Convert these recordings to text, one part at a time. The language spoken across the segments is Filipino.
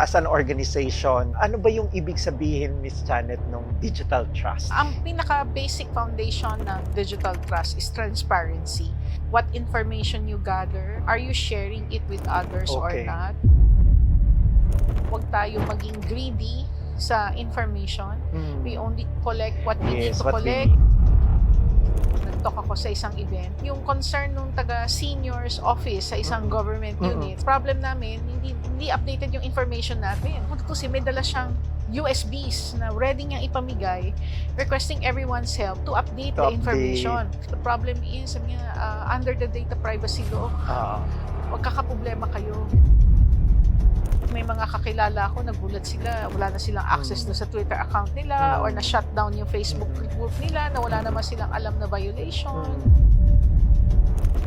As an organization, ano ba yung ibig sabihin, Miss Janet, ng digital trust? Ang pinaka-basic foundation ng digital trust is transparency. What information you gather, are you sharing it with others or Okay. not? Huwag tayo maging greedy sa information. We only collect what we need Yes, to what we collect. need. Nag-talk ako sa isang event. Yung concern nung taga-seniors office sa isang government unit, problem namin, hindi updated yung information natin. Kasi may dala siyang USBs na ready niyang ipamigay, requesting everyone's help to update To the information. The problem is, sabi niya, under the data privacy law, magkakaproblema kayo. May mga kakilala ako, nagulat sila, wala na silang access na sa Twitter account nila or na-shut down yung Facebook group nila na wala naman silang alam na violation.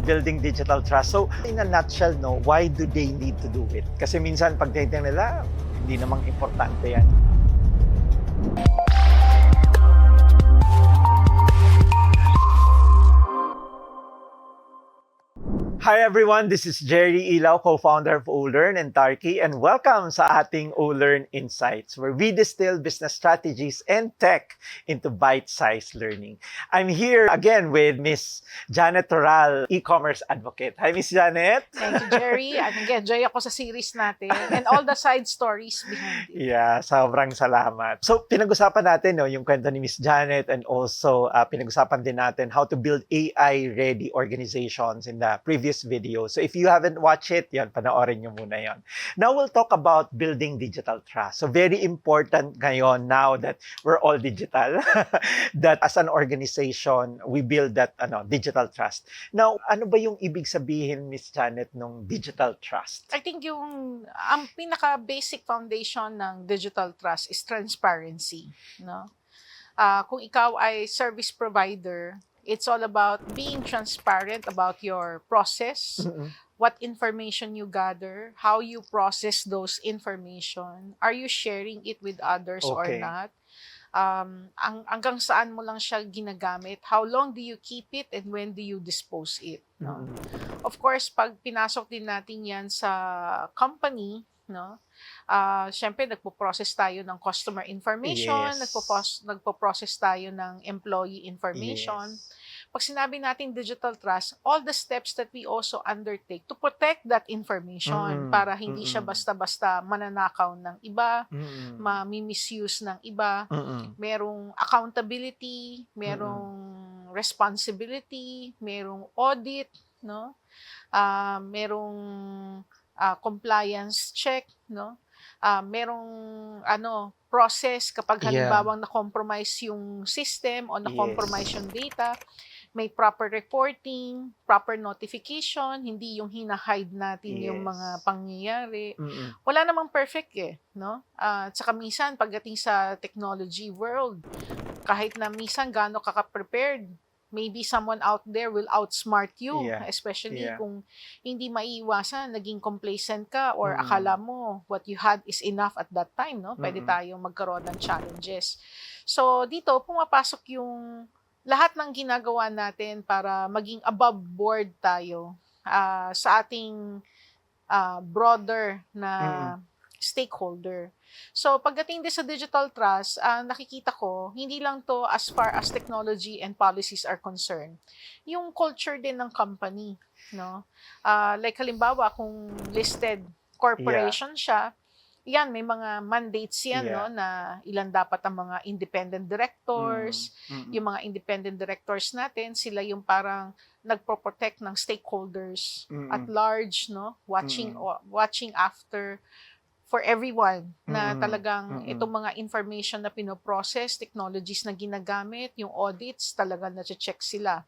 Building digital trust. So, in a nutshell, no, why do they need to do it? Kasi minsan, pag tinitingnan nila, hindi namang importante yan. Hi everyone, this is Jerry Ilaw, co-founder of Ulearn and Tarky, and welcome sa ating Ulearn Insights, where we distill business strategies and tech into bite-sized learning. I'm here again with Miss Janet Toral, e-commerce advocate. Hi, Miss Janet. Thank you, Jerry. At nag-enjoy ako sa series natin and all the side stories behind it. Yeah, sobrang salamat. So, pinag-usapan natin yung kwento ni Miss Janet, and also pinag-usapan din natin how to build AI-ready organizations in the previous video. So if you haven't watched it, panoorin nyo muna yon. Now we'll talk about building digital trust. So very important ngayon, now that we're all digital, that as an organization, we build that digital trust. Now, ano ba yung ibig sabihin, Miss Janet, ng digital trust? I think ang pinaka-basic foundation ng digital trust is transparency. No? Kung ikaw ay service provider, it's all about being transparent about your process, what information you gather, how you process those information, are you sharing it with others or Okay. not? Hanggang saan mo lang siya ginagamit, how long do you keep it, and when do you dispose it? No? Of course, pag pinasok din natin yan sa company, no? Syempre, nagpo-process tayo ng customer information, Yes. nagpo-process tayo ng employee information. Yes. Pag sinabi natin digital trust, all the steps that we also undertake to protect that information para hindi siya basta-basta mananakaw ng iba, mami-misuse ng iba, merong accountability, merong responsibility, merong audit, no? Merong compliance check, no? Merong process kapag halimbawang na-compromise yung system o na-compromise yung data, may proper reporting, proper notification, hindi yung hina-hide natin yung mga pangyayari. Wala namang perfect no? At saka minsan pagdating sa technology world, kahit na minsan gaano ka-prepared, maybe someone out there will outsmart you, especially kung hindi maiiwasan, naging complacent ka or akala mo what you had is enough at that time, no? Pwede tayong magkaroon ng challenges. So dito, pumapasok yung lahat ng ginagawa natin para maging above board tayo sa ating broader na stakeholder. So, pagdating din sa digital trust, nakikita ko, hindi lang to as far as technology and policies are concerned. Yung culture din ng company, no? Like halimbawa, kung listed corporation siya, yan, may mga mandates yan, no, na ilan dapat ang mga independent directors. Yung mga independent directors natin, sila yung parang nagpo-protect ng stakeholders at large, no, watching after for everyone na talagang itong mga information na pinoprocess, technologies na ginagamit, yung audits, talagang na-check sila.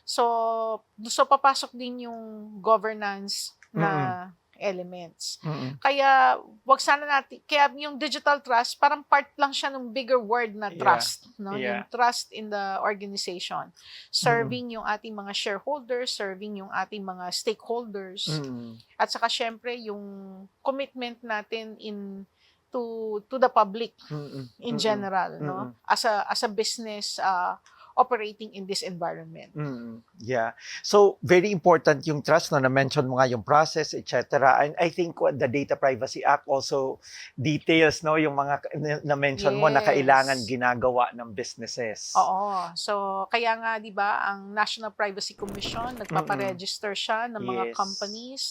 So papasok din yung governance na elements. Kaya wag sana natin, kaya yung digital trust parang part lang siya ng bigger word na trust, no? Yung trust in the organization. Serving yung ating mga shareholders, serving yung ating mga stakeholders. At saka syempre yung commitment natin to the public in general, no? As a business operating in this environment. Yeah. So, very important yung trust, no? Na-mention mo nga yung process, etc. And I think what the Data Privacy Act also details, no? Yung mga na-mention mo na kailangan Yes. ginagawa ng businesses. Oo. So, kaya nga, di ba, ang National Privacy Commission, nagpaparegister siya ng mga Yes. companies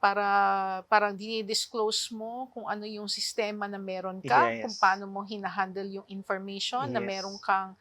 para parang dinidisclose mo kung ano yung sistema na meron ka, kung Yes. paano mo hinahandle yung information, na Yes. meron kang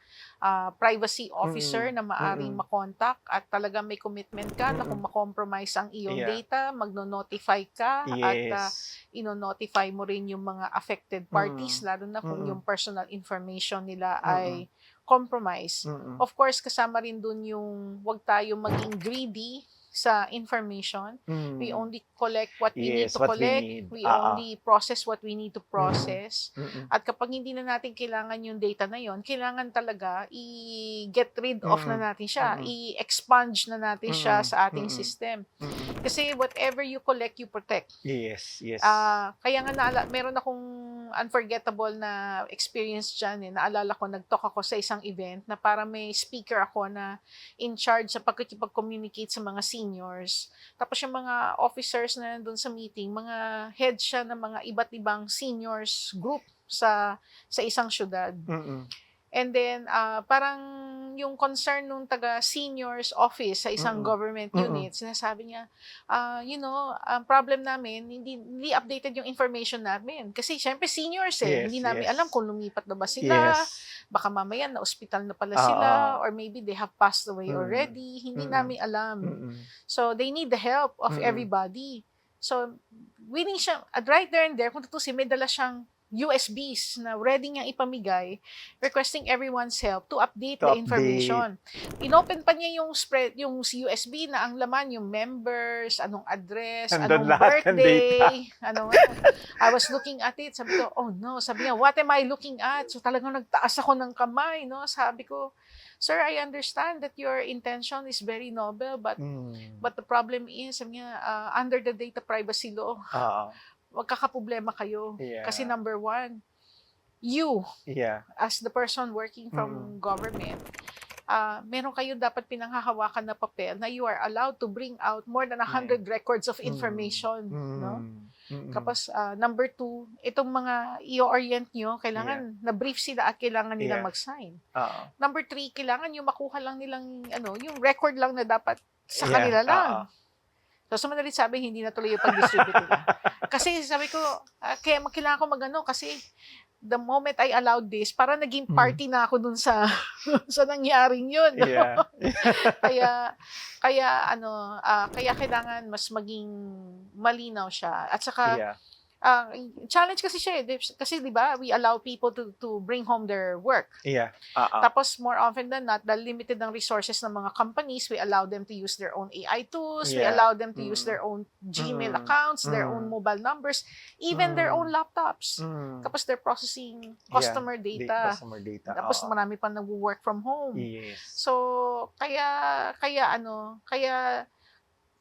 privacy officer na maaring makontak, at talaga may commitment ka na kung makompromise ang iyong Yeah. data, magno-notify ka at Yes. ino-notify mo rin yung mga affected parties, lalo na kung yung personal information nila ay compromise. Of course, kasama rin dun yung wag tayo maging greedy sa information. We only collect what we need Yes, to what we collect. need. We only process what we need to process. Mm-mm. At kapag hindi na natin kailangan yung data na yon, kailangan talaga i-get rid of na natin siya. I-expunge na natin siya sa ating system. Kasi whatever you collect, you protect. Yes, yes. Kaya nga meron akong unforgettable na experience dyan. Naalala ko, nag-talk ako sa isang event na para may speaker ako na in charge sa pagkikipag-communicate sa mga seniors. Tapos yung mga officers na nandun sa meeting, mga head siya ng mga iba't ibang seniors group sa isang syudad. And then, parang yung concern nung taga-seniors office sa isang government unit, sinasabi niya, ang problem namin, hindi updated yung information namin. Kasi syempre seniors Yes, hindi namin yes. alam kung lumipat na ba sila, Yes. baka mamaya na ospital na pala sila, or maybe they have passed away already, hindi namin alam. So, they need the help of everybody. So, willing siya, right there and there, kung tutusin, may dala siyang USBs na ready niyang ipamigay, requesting everyone's help to update the information. Inopen pa niya yung USB na ang laman, yung members, anong address, Nandun anong lahat ng birthday, I was looking at it, sabi ko, oh no, sabi niya, what am I looking at? So talagang nagtaas ako ng kamay, no? Sabi ko, sir, I understand that your intention is very noble, but the problem is, sabi niya, under the data privacy law, magkakaproblema kayo. Yeah. Kasi number one, you, Yeah. as the person working from government, meron kayo dapat pinanghahawakan na papel na you are allowed to bring out more than 100 records of information. No? Tapos, number two, itong mga i-orient nyo, kailangan na-brief sila at kailangan nila mag-sign. Number three, kailangan yung makuha lang nilang, yung record lang na dapat sa kanila lang. So, sa madalit sabi, hindi na tuloy yung pag-distribute nila. Kasi sabi ko, kaya kailangan ko kasi the moment I allowed this, para naging party na ako dun sa nangyaring yun. No? Yeah. Kaya kailangan mas maging malinaw siya. At saka, challenge kasi siya kasi 'di ba, we allow people to bring home their work. Yeah. Tapos more often than not, dahil limited ng resources ng mga companies, we allow them to use their own AI tools, we allow them to use their own Gmail accounts, their own mobile numbers, even their own laptops. Tapos they're processing customer data. Customer data. Tapos marami pang nag-work from home. Yes. So kaya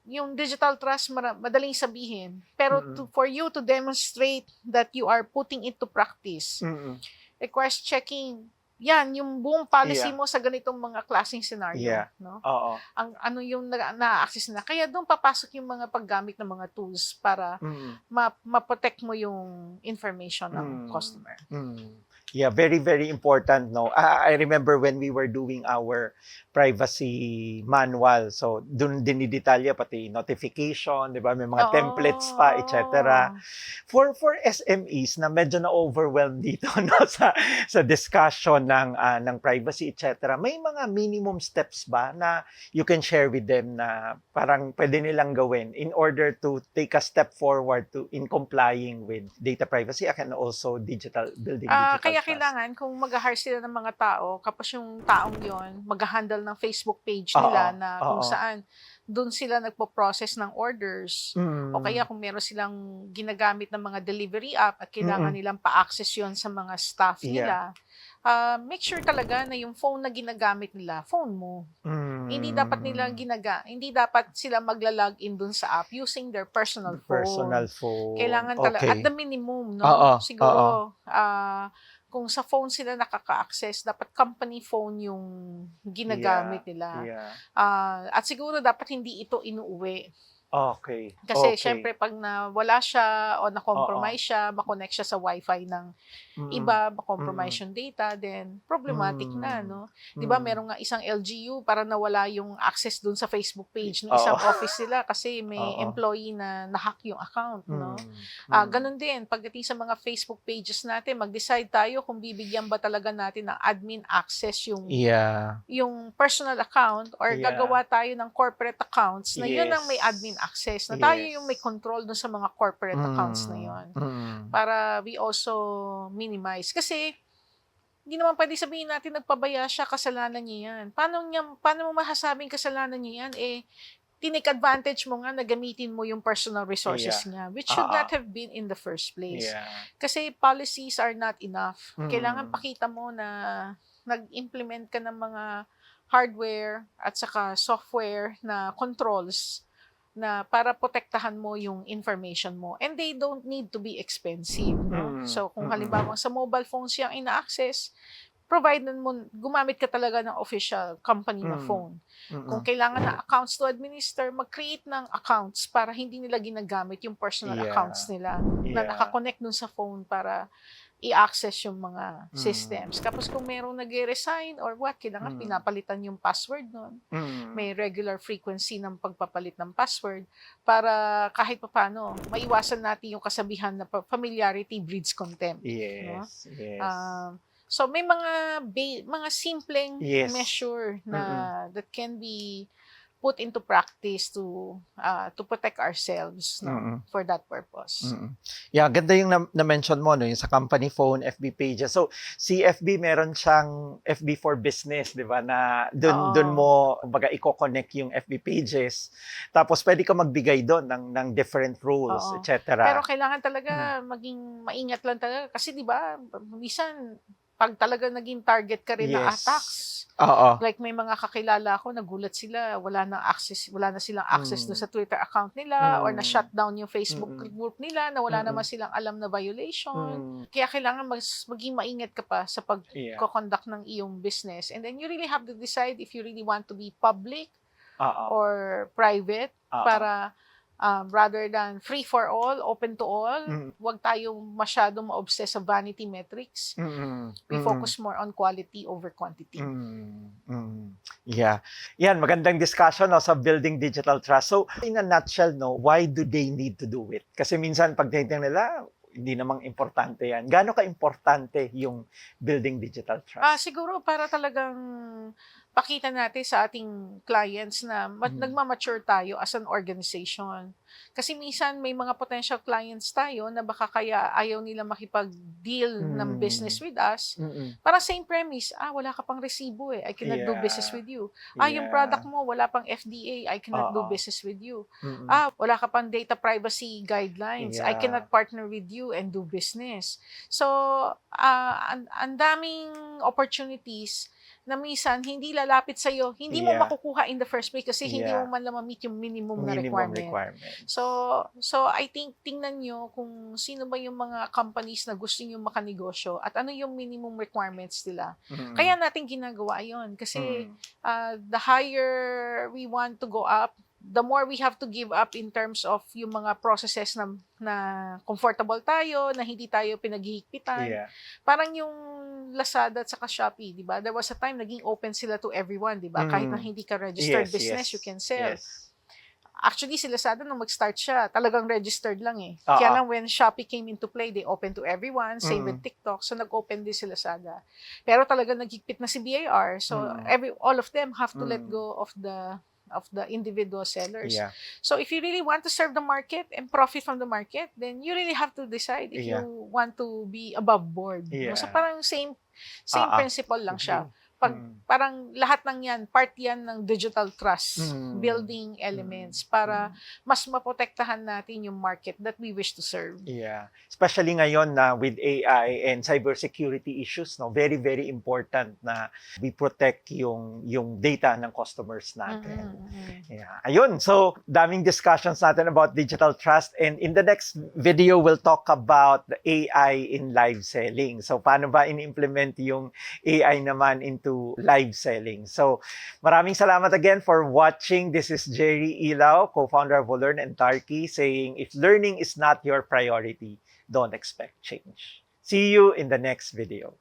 yung digital trust, madaling sabihin. Pero for you to demonstrate that you are putting it to practice, requires checking. Yan, yung buong policy mo sa ganitong mga klaseng scenario. No? Ang yung na-access na. Kaya doon papasok yung mga paggamit ng mga tools para ma-protect mo yung information ng customer. Yeah, very, very important, no? I remember when we were doing our privacy manual. So, dun dinidetalya pati notification, di ba? May mga templates pa, etc. For SMEs na medyo na-overwhelmed dito, no? Sa discussion ng privacy, etc. May mga minimum steps ba na you can share with them na parang pwede nilang gawin in order to take a step forward in complying with data privacy and also building digital kaya trust? Kailangan kung mag-hire sila ng mga tao, kapag yung taong yon mag-handle ng Facebook page nila na kung saan doon sila nagpo-process ng orders. O kaya kung meron silang ginagamit ng mga delivery app at kailangan nilang pa-access yon sa mga staff nila, make sure talaga na yung phone na ginagamit nila, phone mo. Hindi dapat sila magla-login dun sa app using their personal phone. Personal phone. Kailangan talaga, at the minimum, no? Oo, Siguro, kung sa phone sila nakaka-access, dapat company phone yung ginagamit nila. Yeah. At siguro dapat hindi ito inuuwi. Okay. Kasi Okay. syempre 'pag nawala siya o Oo. na-compromise siya, ma-connect siya sa Wi-Fi ng Mm. iba, Mm. ma-compromise yung data, then problematic na, Mm. 'no? 'Di ba Mm. merong nga isang LGU para nawala yung access dun sa Facebook page ng Oo. isang office nila kasi may Oo. employee na na-hack yung account, 'no? Mm. Ganun din pagdating sa mga Facebook pages natin, mag-decide tayo kung bibigyan ba talaga natin ng admin access Yeah. yung personal account or Yeah. gagawa tayo ng corporate accounts na yun ang may Yes. admin access, na tayo Yes. yung may control dun sa mga corporate accounts na yun. Para we also minimize. Kasi hindi naman pwede sabihin natin nagpabaya siya, kasalanan niya yan. Paano mo masasabing kasalanan niya yan? Tinake advantage mo nga na gamitin mo yung personal resources Yeah. niya, which should not have been in the first place. Yeah. Kasi policies are not enough. Kailangan Mm. pakita mo na nag-implement ka ng mga hardware at saka software na controls na para protektahan mo yung information mo. And they don't need to be expensive, no? Mm. So, kung Mm. halimbawa sa mobile phones yung ina-access, provided mo, gumamit ka talaga ng official company na phone. Kung kailangan na accounts to administer, mag-create ng accounts para hindi nila ginagamit yung personal Yeah. accounts nila na Yeah. nakakonect dun sa phone para i-access yung mga systems. Tapos kung merong nag-resign or what, kailangan pinapalitan yung password nun. May regular frequency ng pagpapalit ng password para kahit papaano, maiwasan natin yung kasabihan na familiarity breeds contempt. No? Yes. Yes. So may mga simpleng Yes. measure na that can be put into practice to protect ourselves, no, for that purpose. Yeah, ganda yung na-mention mo, no, yung sa company phone, FB pages. So, si FB meron siyang FB for business, di ba, na dun mo, kumbaga, i-connect yung FB pages. Tapos, pwede ka magbigay doon ng different rules, etc. Pero kailangan talaga maging maingat lang talaga. Kasi, di ba, minsan, pag talaga naging target ka rin ng attacks, like may mga kakilala ako, nagulat sila, wala na silang access doon sa Twitter account nila, or na-shutdown yung Facebook group nila, na wala naman silang alam na violation. Kaya kailangan maging maingat ka pa sa pag-conduct ng iyong business. And then you really have to decide if you really want to be public or private, para rather than free for all, open to all, huwag tayong masyadong ma-obsess sa vanity metrics. We focus more on quality over quantity. Yeah. Yan, magandang discussion, no, sa building digital trust. So, in a nutshell, no, why do they need to do it? Kasi minsan, pag tinitingnan nila, hindi namang importante yan. Gaano ka-importante yung building digital trust? Siguro para talagang pakita natin sa ating clients na nagmamature tayo as an organization. Kasi minsan may mga potential clients tayo na baka kaya ayaw nila makipag-deal ng business with us. Para same premise, wala ka pang resibo I cannot do business with you. Yung product mo, wala pang FDA, I cannot do business with you. Wala ka pang data privacy guidelines, I cannot partner with you and do business. So, ang daming opportunities na minsan hindi lalapit sa iyo, hindi mo makukuha in the first place kasi hindi mo man lang ma-meet yung minimum na requirement. So I think tingnan nyo kung sino ba yung mga companies na gusto nyo makanegosyo at ano yung minimum requirements nila. Kaya natin ginagawa yon kasi the higher we want to go up, the more we have to give up in terms of yung mga processes na comfortable tayo, na hindi tayo pinaghihigpitan. Parang yung Lazada at saka Shopee, di ba? There was a time naging open sila to everyone, di ba? Kahit na hindi ka registered business, you can sell. Actually, si Lazada nung mag-start siya, talagang registered lang Kaya lang when Shopee came into play, they opened to everyone, same with TikTok. So nag-open din si Lazada. Pero talagang nagigpit na si BIR. So all of them have to let go of the individual sellers. So if you really want to serve the market and profit from the market, then you really have to decide if you want to be above board. So parang same principle lang siya. Parang lahat ng yan, part yan ng digital trust building elements para mas maprotektahan natin yung market that we wish to serve. Yeah. Especially ngayon na with AI and cybersecurity issues, no, very, very important na we protect yung data ng customers natin. Yeah. Ayun. So, daming discussions natin about digital trust, and in the next video, we'll talk about the AI in live selling. So, paano ba in-implement yung AI naman into live selling. So, maraming salamat again for watching. This is Jerry Ilaw, co-founder of Learn and Tarki, saying, if learning is not your priority, don't expect change. See you in the next video.